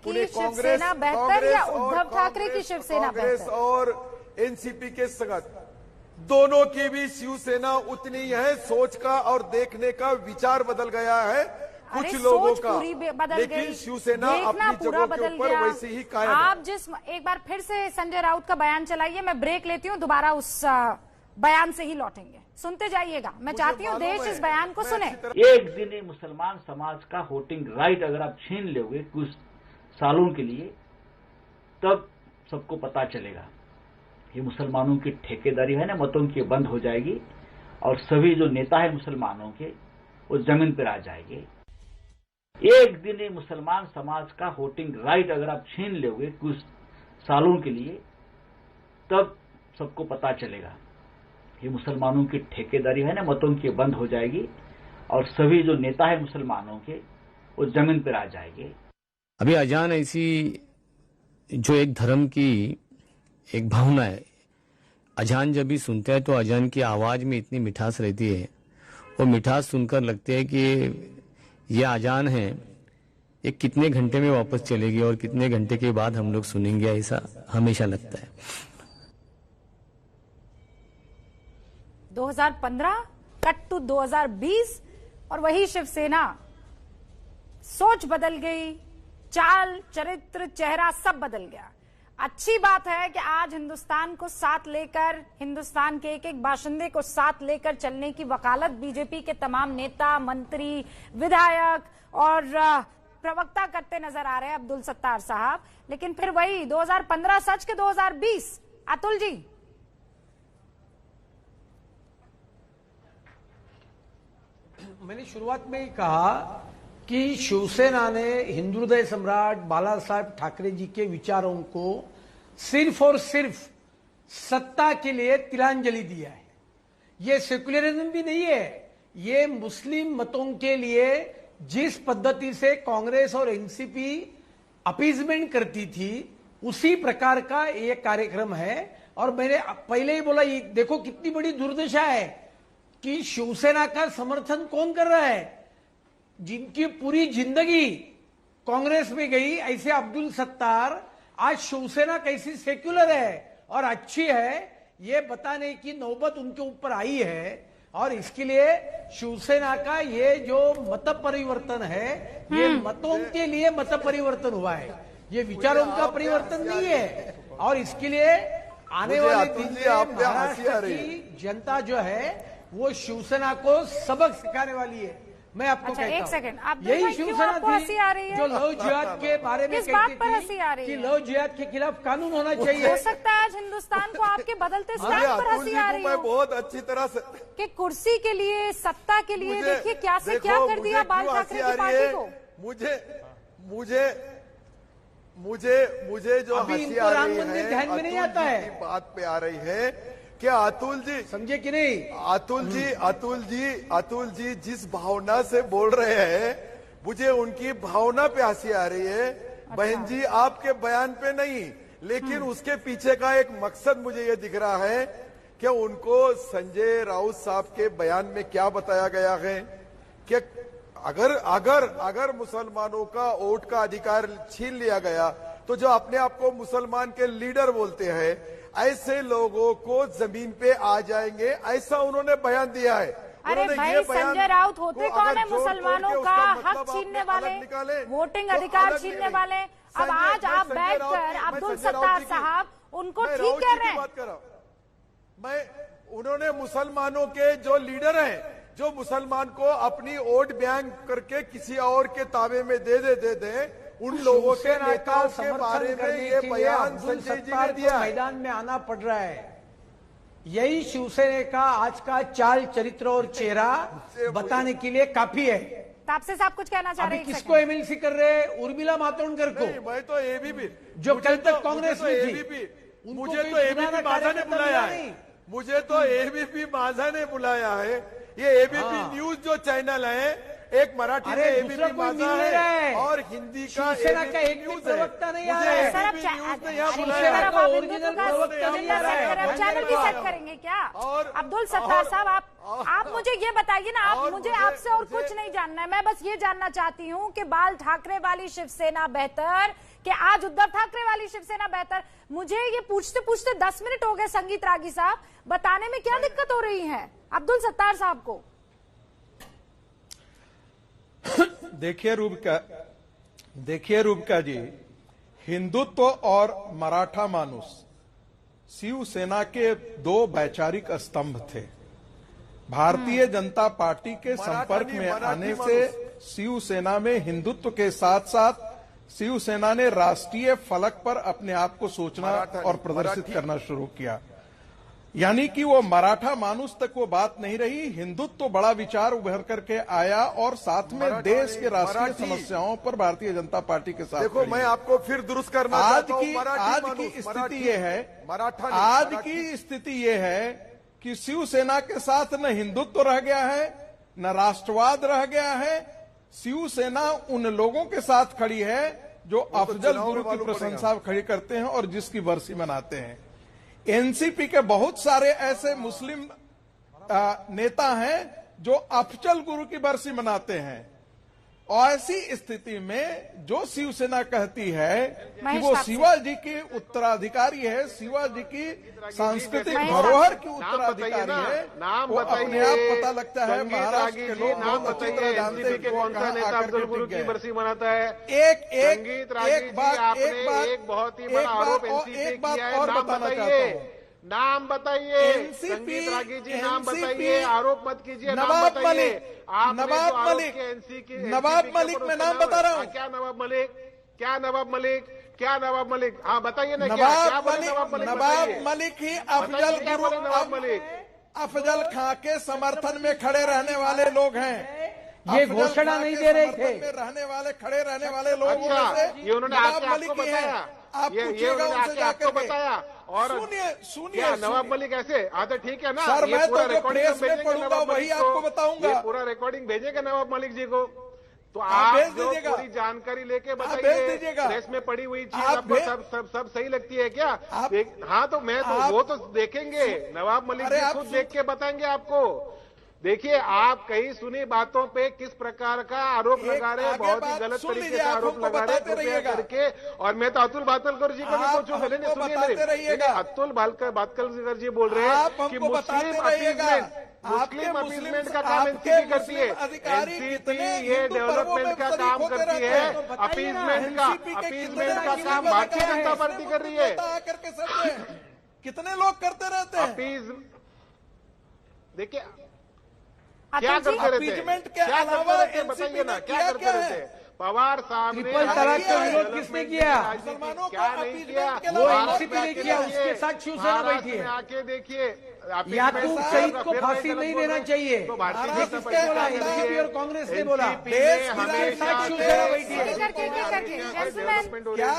उन्हें कांग्रेस और एनसीपी के संगत दोनों की भी शिवसेना उतनी है, सोच का और देखने का विचार बदल गया है कुछ लोगों का, लेकिन शिवसेना अपनी जगह के ऊपर वैसे ही कायम है। आप एक बार फिर से संजय राउत का बयान चलाइए, मैं ब्रेक लेती हूँ, दोबारा उस बयान से ही लौटेंगे। सुनते जाइएगा, मैं चाहती हूँ देश इस बयान को सुने। एक दिन ही मुसलमान समाज का वोटिंग राइट अगर आप छीन लोगे कुछ सालों के लिए, तब सबको पता चलेगा ये मुसलमानों की ठेकेदारी है ना, मतों की बंद हो जाएगी और सभी जो नेता है मुसलमानों के वो जमीन पर आ जाएंगे। एक दिन ही मुसलमान समाज का वोटिंग राइट अगर आप छीन लोगे कुछ सालों के लिए, तब सबको पता चलेगा ये मुसलमानों की ठेकेदारी है ना, मतों की बंद हो जाएगी और सभी जो नेता है मुसलमानों के वो जमीन पर आ जाएंगे। अभी अजान ऐसी जो एक धर्म की एक भावना है, अजान जब भी सुनते हैं तो अजान की आवाज में इतनी मिठास रहती है, वो मिठास सुनकर लगते है कि ये अजान है ये कितने घंटे में वापस चलेगी और कितने घंटे के बाद हम लोग सुनेंगे, ऐसा हमेशा लगता है। 2015 कट टू 2020 और वही शिवसेना, सोच बदल गई, चाल चरित्र चेहरा सब बदल गया। अच्छी बात है कि आज हिंदुस्तान को साथ लेकर, हिंदुस्तान के एक एक बाशिंदे को साथ लेकर चलने की वकालत बीजेपी के तमाम नेता, मंत्री, विधायक और प्रवक्ता करते नजर आ रहे हैं, अब्दुल सत्तार साहब। लेकिन फिर वही 2015 सच के 2020, अतुल जी। मैंने शुरुआत में ही कहा कि शिवसेना ने हिंदू हृदय सम्राट बाला साहब ठाकरे जी के विचारों को सिर्फ और सिर्फ सत्ता के लिए तिलांजलि दिया है। ये सेक्युलरिज्म भी नहीं है, ये मुस्लिम मतों के लिए जिस पद्धति से कांग्रेस और एनसीपी अपीजमेंट करती थी उसी प्रकार का ये कार्यक्रम है। और मैंने पहले ही बोला, ये देखो कितनी बड़ी दुर्दशा है कि शिवसेना का समर्थन कौन कर रहा है, जिनकी पूरी जिंदगी कांग्रेस में गई, ऐसे अब्दुल सत्तार आज शिवसेना कैसी सेक्युलर है और अच्छी है ये बताने की नौबत उनके ऊपर आई है। और इसके लिए शिवसेना का ये जो मत परिवर्तन है, ये मतों के लिए मत परिवर्तन हुआ है, ये विचारों का परिवर्तन नहीं है। और इसके लिए आने वाले दिन में महाराष्ट्र की जनता जो है वो शिवसेना को सबक सिखाने वाली है। मैं आपको कहता हूं, एक सेकंड, यही शिवसेना थी जो लव जिहाद के बारे में कहती थी कि लव जिहाद के खिलाफ कानून होना चाहिए। हो सकता है आज हिंदुस्तान को आपके बदलते स्टैंड पर हंसी आ रही हो। बहुत अच्छी तरह से कि कुर्सी के लिए, सत्ता के लिए देखिए क्या से क्या कर दिया बाल ठाकरे की पार्टी को। मुझे जो हंसी आ रही है, ध्यान में नहीं आता है, बात पे आ रही है क्या अतुल जी, समझे कि नहीं? अतुल जी जिस भावना से बोल रहे हैं, मुझे उनकी भावना पे हंसी आ रही है। बहन जी आपके बयान पे नहीं, लेकिन उसके पीछे का एक मकसद मुझे ये दिख रहा है कि उनको संजय राउत साहब के बयान में क्या बताया गया है कि अगर मुसलमानों का वोट का अधिकार छीन लिया गया तो जो अपने आप को मुसलमान के लीडर बोलते हैं, ऐसे लोगों को जमीन पे आ जाएंगे, ऐसा उन्होंने बयान दिया है। अरे भाई, संजय राउत होते कौन है मुसलमानों का हक छीनने वाले, वोटिंग अधिकार छीनने वाले? अब आज आप बैठकर अब्दुल सत्तार साहब उनको ठीक कह रहे हैं। उन्होंने मुसलमानों के जो लीडर हैं, जो मुसलमान को अपनी वोट बैंक करके किसी और के ताबे में दे दे उन लोगों के नेताओं के बारे में ये बयान संजय जी ने दिया। मैदान में आना पड़ रहा है। यही शिवसेना का आज का चाल चरित्र और चेहरा बताने के लिए काफी है। तापसे साहब कुछ कहना चाह रहे हैं? किसको एमएलसी कर रहे हैं? उर्मिला मातोंडकर को। मैं तो एबीपी जो कल तक कांग्रेस में थी, मुझे तो एबीपी माझा ने बुलाया है। मुझे तो एबीपी माझा ने बुलाया है। ये एबीपी न्यूज जो चैनल है, एक मराठी में एबीपी माझा है और हिंदी का एक न्यूज प्रवक्ता नहीं आ रहा है। चैनल भी सेट करेंगे क्या? और अब्दुल सत्तार साहब, आप मुझे ये बताइए ना, आप मुझे आपसे और कुछ नहीं जानना है। मैं बस ये जानना चाहती हूँ कि बाल ठाकरे वाली शिवसेना बेहतर कि आज उद्धव ठाकरे वाली शिवसेना बेहतर? मुझे ये पूछते पूछते 10 मिनट हो गए। संगीत रागी साहब, बताने में क्या दिक्कत हो रही है अब्दुल सत्तार साहब को? देखिए रूबिका जी, हिंदुत्व और मराठा मानुस शिवसेना के दो वैचारिक स्तंभ थे। भारतीय जनता पार्टी के संपर्क में आने से शिवसेना में हिंदुत्व के साथ साथ शिवसेना ने राष्ट्रीय फलक पर अपने आप को सोचना और प्रदर्शित करना शुरू किया। यानी कि वो मराठा मानुस तक वो बात नहीं रही, हिंदुत्व तो बड़ा विचार उभर करके आया और साथ में देश के राष्ट्रीय समस्याओं पर भारतीय जनता पार्टी के साथ। देखो, मैं आपको फिर दुरुस्त करना आज की स्थिति ये है, आज की स्थिति ये है कि शिवसेना के साथ न हिंदुत्व रह गया है, न राष्ट्रवाद रह गया है। शिवसेना उन लोगों के साथ खड़ी है जो अफजल गुरु की प्रशंसा खड़ी करते हैं और जिसकी बरसी मनाते हैं। एनसीपी के बहुत सारे ऐसे मुस्लिम नेता हैं जो अफजल गुरु की बरसी मनाते हैं। और ऐसी स्थिति में जो शिवसेना कहती है कि वो शिवाजी की उत्तराधिकारी है, शिवाजी की सांस्कृतिक धरोहर की उत्तराधिकारी है, वो अपने आप पता लगता है महाराष्ट्र के लोग बहुत अच्छी तरह जानते हैं कौन सा नेता अफजल गुरु की बरसी मनाता है। एक बात और बताना चाहता हूँ। नाम बताइए संगीत रागी जी, नाम बताइए, आरोप मत कीजिए। नवाब मलिक मैं नाम बता रहा हूँ। क्या नवाब मलिक? हाँ बताइए ना। नवाब मलिक ही अफजल गुरु, अफजल खां के समर्थन में खड़े रहने वाले लोग हैं। ये घोषणा नहीं दे रहे थे। खड़े रहने वाले लोग ये उन्होंने आपको बताया, आप पूछिएगा उनसे जाकर बताया। और सुनिए नवाब मलिक ऐसे तो ठीक है ना सर, मैं तो जो प्रेस में पढ़ूंगा वही आपको बताऊंगा। पूरा रिकॉर्डिंग भेजेगा नवाब मलिक जी को, तो आप जो पूरी जानकारी लेके बताइए। प्रेस में पड़ी हुई चीज आपको सब सही लगती है क्या? हाँ, तो मैं तो वो तो देखेंगे, नवाब मलिक जी खुद देख के बताएंगे आपको। देखिए, आप कहीं सुनी बातों पे किस प्रकार का आरोप लगा रहे हैं, बहुत ही गलत तरीके से आरोप लगा रहे हैं करके। और मैं तो अतुल भातलकर जी को भी पूछूंगा। सुनिए, अतुल भातलकर जी बोल रहे हैं कि मुस्लिम अपीजमेंट का काम एनसीपी करती है। एनसीपी ये डेवलपमेंट का काम करती है, अपीजमेंट का काम भारतीय जनता पार्टी कर रही है। कितने लोग करते रहते हैं? देखिए क्या करते रहते हैं, क्या करते रहते हैं, बताइए ना, क्या करते रहते हैं? पवार साहब ने ट्रिपल तलाक का विरोध किसने किया? क्या नहीं किया? वो एनसीपी ने किया, उसके साथ शिवसेना बैठी है। आके देखिए, याकूब सईद को फांसी नहीं देना चाहिए, तो भारतीय जनता एनसीपी और कांग्रेस ने बोला। क्या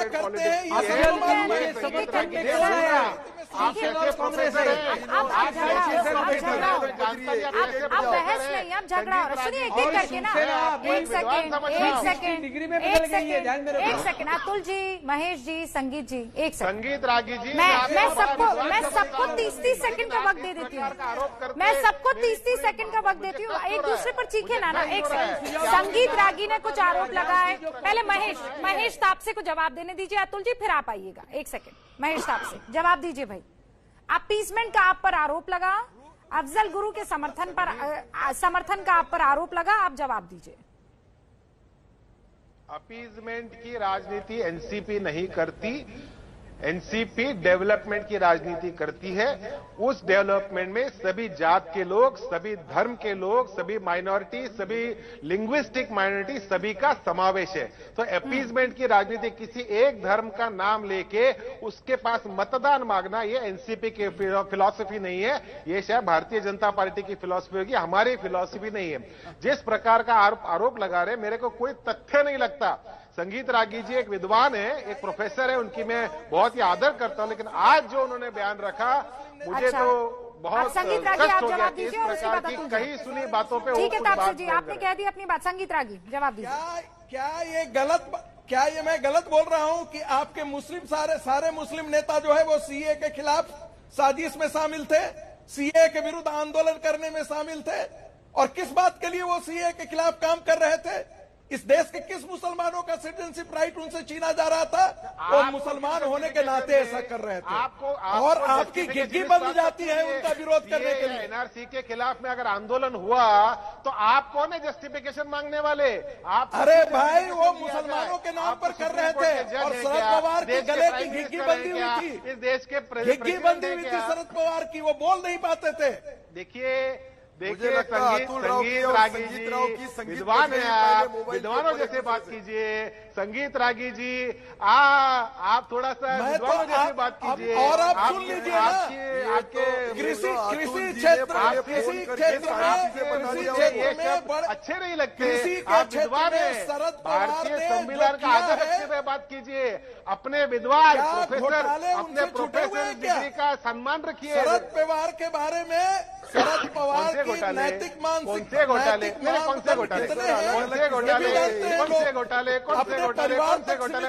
करते हैं अब बहस नहीं, अब झगड़ा हो रहा है। सुनिए एक एक करके ना, एक सेकंड अतुल जी, महेश जी, संगीत जी, एक सेकंड। संगीत रागी जी, मैं सबको 30 सेकंड का वक्त दे देती हूँ। मैं सबको 30 सेकंड का वक्त देती हूँ। एक दूसरे पर चीखे ना। एक सेकंड, संगीत रागी ने कुछ आरोप लगाए। पहले महेश तापसे को जवाब देने दीजिए अतुल जी, फिर आप आइएगा। एक सेकंड, महेश तापसे जवाब दीजिए भाई। अपीजमेंट का आप पर आरोप लगा, अफजल गुरु के समर्थन का आप पर आरोप लगा, आप जवाब दीजिए। अपीजमेंट की राजनीति एनसीपी नहीं करती। एनसीपी डेवलपमेंट की राजनीति करती है। उस डेवलपमेंट में सभी जात के लोग, सभी धर्म के लोग, सभी माइनॉरिटी, सभी लिंग्विस्टिक माइनॉरिटी, सभी का समावेश है। तो अपीजमेंट की राजनीति, किसी एक धर्म का नाम लेके उसके पास मतदान मांगना, ये एनसीपी की फिलॉसफी नहीं है। ये शायद भारतीय जनता पार्टी की फिलॉसफी होगी, हमारी फिलॉसफी नहीं है। जिस प्रकार का आरोप लगा रहे, मेरे को कोई तथ्य नहीं लगता। संगीत रागी जी एक विद्वान है, एक प्रोफेसर है, उनकी मैं बहुत ही आदर करता हूं, लेकिन आज जो उन्होंने बयान रखा, मुझे तो बहुत कष्ट हो गया कि इस प्रकार की कहीं सुनी बातों पे। ठीक है तापसी जी, आपने कह दी अपनी बात। संगीत रागी जवाब दीजिए। क्या ये मैं गलत बोल रहा हूं कि आपके मुस्लिम सारे मुस्लिम नेता जो है वो सीए के खिलाफ साजिश में शामिल थे, सीए के विरुद्ध आंदोलन करने में शामिल थे? और किस बात के लिए वो सीए के खिलाफ काम कर रहे थे? इस देश के किस मुसलमानों का सिटीजनशिप राइट उनसे छीना जा रहा था? वो मुसलमान होने के नाते ऐसा कर रहे थे। और आपकी गिग्गी बंद जाती है उनका विरोध करने के लिए। एनआरसी के खिलाफ में अगर आंदोलन हुआ तो आप कौन है जस्टिफिकेशन मांगने वाले? आप अरे भाई, वो मुसलमानों के नाम पर कर रहे थे और शरद पवार के गले की गिग्गी बंदी हुई थी। इस देश के गिग्गी बंदी हुई थी शरद पवार की, वो बोल नहीं पाते थे। देखिए संगीत रागी जी विद्वान है, आप विद्वानों जैसे बात कीजिए। संगीत रागी जी आप थोड़ा सा विद्वानों जैसे बात कीजिए। और आप सुन लीजिए ना, कृषि क्षेत्र में अच्छे नहीं लगते, आप विद्वान है। भारतीय संविधान का आदर रखते हुए बात कीजिए। अपने विद्वान प्रोफेसर डिग्री का सम्मान रखिए। शरद पवार के बारे में, शरद पवार की नैतिक मानसिक घोटाले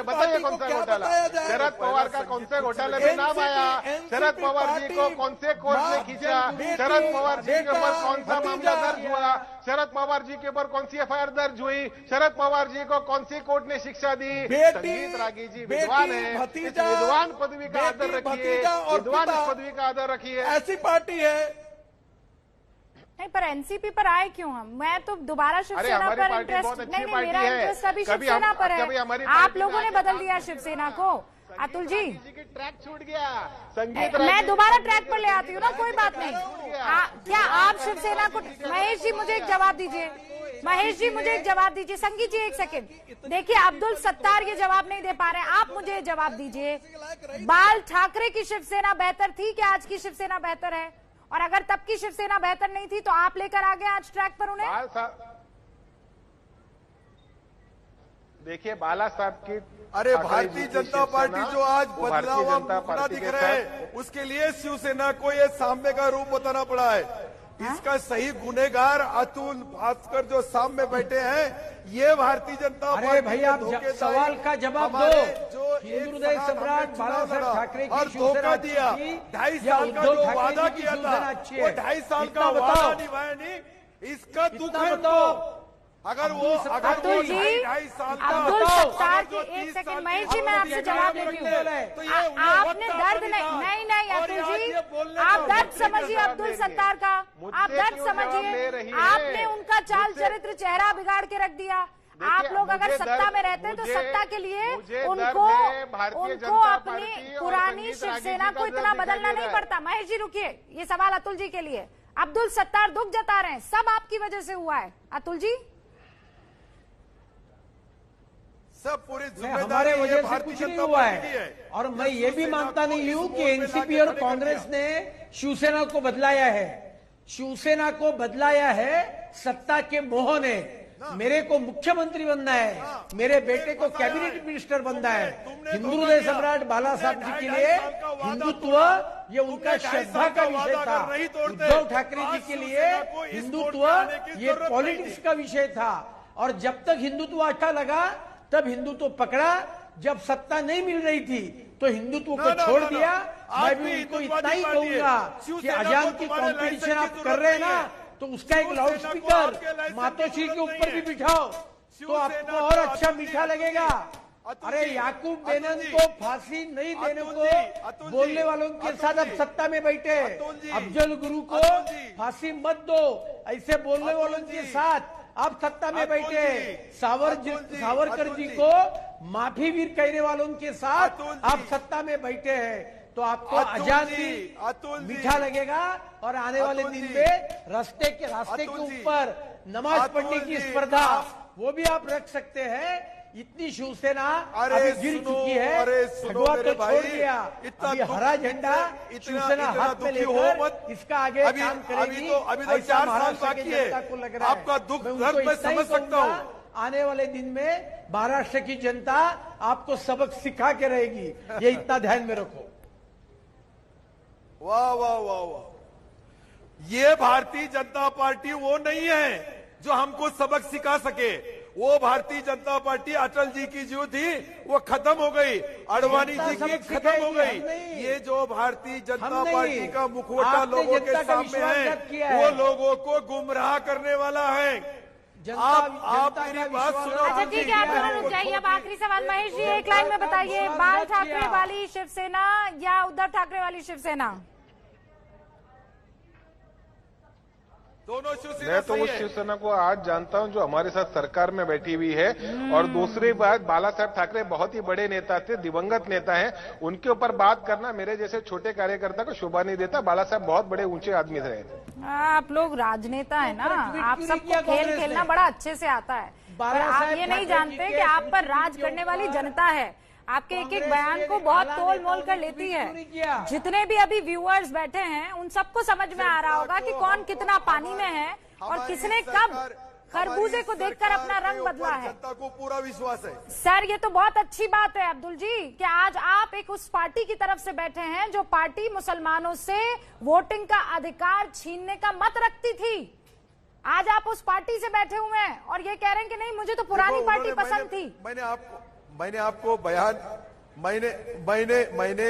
बताइए, कौन सा घोटाला? शरद पवार का कौन से घोटाले में नाम आया? शरद पवार जी को कौन से कोर्ट ने खींचा? शरद पवार जी के ऊपर कौन सा मामला दर्ज हुआ? शरद पवार जी के ऊपर कौन सी एफआईआर दर्ज हुई? शरद पवार जी को कौन सी कोर्ट ने शिक्षा दी? संगीत रागी जी विद्वान है, विद्वान पदवी का आदर रखिए, विद्वान पदवी का आदर रखिए। ऐसी पार्टी है नहीं, पर एनसीपी पर आए क्यों हम? मैं तो दोबारा शिवसेना पर इंटरेस्ट नहीं, मेरा इंटरेस्ट अभी शिवसेना पर है। आप लोगों ने बदल दिया शिवसेना को। अतुल जी ट्रैक छूट गया। संगीत मैं दोबारा ट्रैक पर ले आती हूँ ना, कोई बात नहीं। क्या आप शिवसेना को? महेश जी मुझे एक जवाब दीजिए, महेश जी मुझे एक जवाब दीजिए। संगीत जी एक सेकंड, देखिए अब्दुल सत्तार ये जवाब नहीं दे पा रहे, आप मुझे जवाब दीजिए। बाल ठाकरे की शिवसेना बेहतर थी क्या आज की शिवसेना बेहतर है? और अगर तब की शिवसेना बेहतर नहीं थी तो आप लेकर आ गए आज ट्रैक पर उन्हें? देखिए बाला साहब की, अरे भारतीय जनता पार्टी जो आज बदला हुआ मुखड़ा दिख रहा है, उसके लिए शिवसेना को ये साम्य का रूप बताना पड़ा है। इसका सही गुनेगार अतुल भास्कर जो सामने बैठे हैं, ये भारतीय जनता पार्टी। अरे भाई आप सवाल का जवाब दो। जो हिंदू सम्राट बाला साहब ठाकरे की धोखा दिया, 2.5 साल का जो वादा किया था, वो 2.5 साल का वादा निभाया नहीं, इसका दुख है तो। अगर वो अब्दुल जी, अब्दुल सत्तार की एक सेकंड, महेश जी मैं आपसे जवाब लेती हूँ। आपने दर्द नहीं अब्दुल जी, आप दर्द समझिए अब्दुल सत्तार का, आप दर्द समझिए। आपने उनका चाल चरित्र चेहरा बिगाड़ के रख दिया। आप लोग अगर सत्ता में रहते तो सत्ता के लिए उनको अपनी पुरानी शिवसेना को इतना बदलना नहीं पड़ता। महेश जी रुकिए, ये सवाल अतुल जी के लिए। अब्दुल सत्तार दुख जता रहे हैं, सब आपकी वजह से हुआ है। अतुल जी सब पूरी हमारे वजह से कुछ नहीं हुआ है। और मैं ये भी मानता नहीं हूं कि एनसीपी और कांग्रेस ने शिवसेना को बदलाया है। शिवसेना को बदलाया है सत्ता के मोह ने। मेरे को मुख्यमंत्री बनना है, मेरे बेटे को कैबिनेट मिनिस्टर बनना है। हिंदू हृदय सम्राट बाला साहब जी के लिए हिंदुत्व ये उनका श्रद्धा का विषय था। उद्धव ठाकरे जी के लिए हिंदुत्व ये पॉलिटिक्स का विषय था। और जब तक हिंदुत्व अच्छा लगा तब हिंदुत्व पकड़ा, जब सत्ता नहीं मिल रही थी तो हिंदुत्व को छोड़ दिया। मैं भी उनको इतना ही कहूंगा कि अजान की कॉम्पिटिशन आप कर रहे हैं ना, तो उसका एक लाउड स्पीकर मातोश्री के ऊपर भी बिठाओ तो आपको और अच्छा मीठा लगेगा। अरे याकूब मेनन को फांसी नहीं देने को बोलने वालों के साथ अब सत्ता में बैठे, अफजल गुरु को फांसी मत दो ऐसे बोलने वालों के साथ आप सत्ता में बैठे, सावरकर जी को माफी वीर कहने वालों के साथ आप सत्ता में बैठे हैं, तो आपको अजान भी मीठा लगेगा और आने वाले दिन में रास्ते के ऊपर नमाज पढ़ने की स्पर्धा वो भी आप रख सकते हैं। इतनी शिवसेना अभी गिर चुकी है, भगवा तो छोड़ दिया, अभी हरा झंडा शिवसेना हाथ में लेकर इसका आगे काम करेगी। अभी तो 4 साल बाकी है, आपका दुख दर्द मैं समझ सकता हूँ। आने वाले दिन में महाराष्ट्र की जनता आपको सबक सिखा के रहेगी, ये इतना ध्यान में रखो। वाह वाह वाह वाह, ये भारतीय जनता पार्टी वो नहीं है जो हमको सबक सिखा सके। वो भारतीय जनता पार्टी अटल जी की जो थी वो खत्म हो गई, अडवाणी जी की खत्म हो गई। ये जो भारतीय जनता पार्टी का मुखौटा लोगों के सामने है वो लोगों को गुमराह करने वाला है। आप मेरी बात सुनो। अच्छा ठीक है, आप थोड़ा रुक जाइए। अब आखिरी सवाल महेश जी, एक लाइन में बताइए, बाल ठाकरे वाली शिवसेना या उद्धव ठाकरे वाली शिवसेना? दोनों शिवसेना। मैं तो उस शिवसेना को आज जानता हूं जो हमारे साथ सरकार में बैठी हुई है। और दूसरी बात, बाला साहब ठाकरे बहुत ही बड़े नेता थे, दिवंगत नेता हैं, उनके ऊपर बात करना मेरे जैसे छोटे कार्यकर्ता को शोभा नहीं देता। बाला साहब बहुत बड़े ऊंचे आदमी थे। आप लोग राजनेता है ना, आप सबको खेल खेलना बड़ा अच्छे से आता है, पर आप ये नहीं जानते कि आप पर राज करने वाली जनता है। आपके एक एक बयान को बहुत तोल मोल कर लेती है। जितने भी अभी व्यूअर्स बैठे हैं उन सबको समझ में आ रहा होगा कि कौन कितना पानी में है और किसने कब खरबूजे को देखकर अपना रंग बदला है। जनता को पूरा विश्वास है। सर, ये तो बहुत अच्छी बात है अब्दुल जी कि आज आप एक उस पार्टी की तरफ से बैठे हैं जो पार्टी मुसलमानों से वोटिंग का अधिकार छीनने का मत रखती थी। आज आप उस पार्टी से बैठे हुए हैं और ये कह रहे हैं कि नहीं, मुझे तो पुरानी पार्टी पसंद थी। मैंने आपको बयान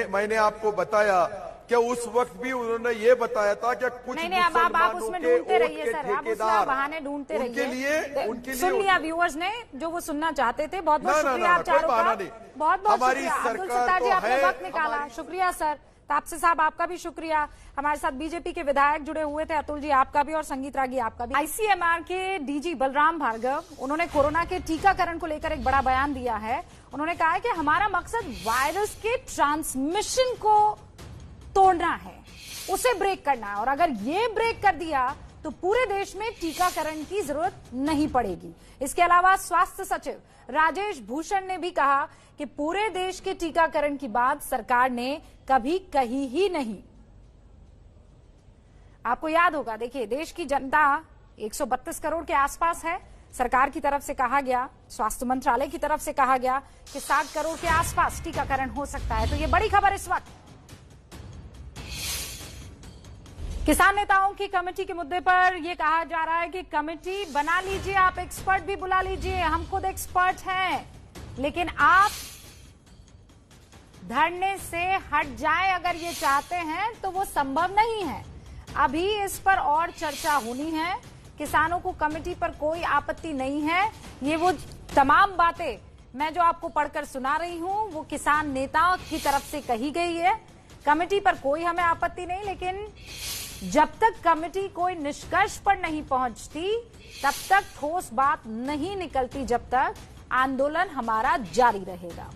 मैंने आपको बताया कि उस वक्त भी उन्होंने ये बताया था कि कुछ नहीं, अब आप उसमें ढूंढते रहिए सर, आप उसमें बहाने ढूंढते रहिए। उनके लिए सुन लिया व्यूअर्स ने जो वो सुनना चाहते थे। बहुत बहुत शुक्रिया आप चारों का, बहुत बहुत शुक्रिया अब्दुल सत्तार जी, आपने वक्त निकाला, शुक्रिया सर। तापसे साहब आपका भी शुक्रिया। हमारे साथ बीजेपी के विधायक जुड़े हुए थे, अतुल जी आपका भी और संगीत रागी आपका भी। आईसीएमआर के डीजी बलराम भार्गव, उन्होंने कोरोना के टीकाकरण को लेकर एक बड़ा बयान दिया है। उन्होंने कहा है कि हमारा मकसद वायरस के ट्रांसमिशन को तोड़ना है, उसे ब्रेक करना है, और अगर ये ब्रेक कर दिया तो पूरे देश में टीकाकरण की जरूरत नहीं पड़ेगी। इसके अलावा स्वास्थ्य सचिव राजेश भूषण ने भी कहा कि पूरे देश के टीकाकरण की बात सरकार ने कभी कही ही नहीं। आपको याद होगा, देखिए देश की जनता 132 करोड़ के आसपास है। सरकार की तरफ से कहा गया, स्वास्थ्य मंत्रालय की तरफ से कहा गया कि 60 करोड़ के आसपास टीकाकरण हो सकता है। तो ये बड़ी खबर इस वक्त। किसान नेताओं की कमेटी के मुद्दे पर यह कहा जा रहा है कि कमेटी बना लीजिए, आप एक्सपर्ट भी बुला लीजिए, हम खुद एक्सपर्ट हैं, लेकिन आप धरने से हट जाएं अगर ये चाहते हैं तो वो संभव नहीं है। अभी इस पर और चर्चा होनी है। किसानों को कमेटी पर कोई आपत्ति नहीं है। ये वो तमाम बातें मैं जो आपको पढ़कर सुना रही हूं वो किसान नेताओं की तरफ से कही गई है। कमेटी पर कोई हमें आपत्ति नहीं, लेकिन जब तक कमेटी कोई निष्कर्ष पर नहीं पहुंचती तब तक ठोस बात नहीं निकलती, जब तक आंदोलन हमारा जारी रहेगा।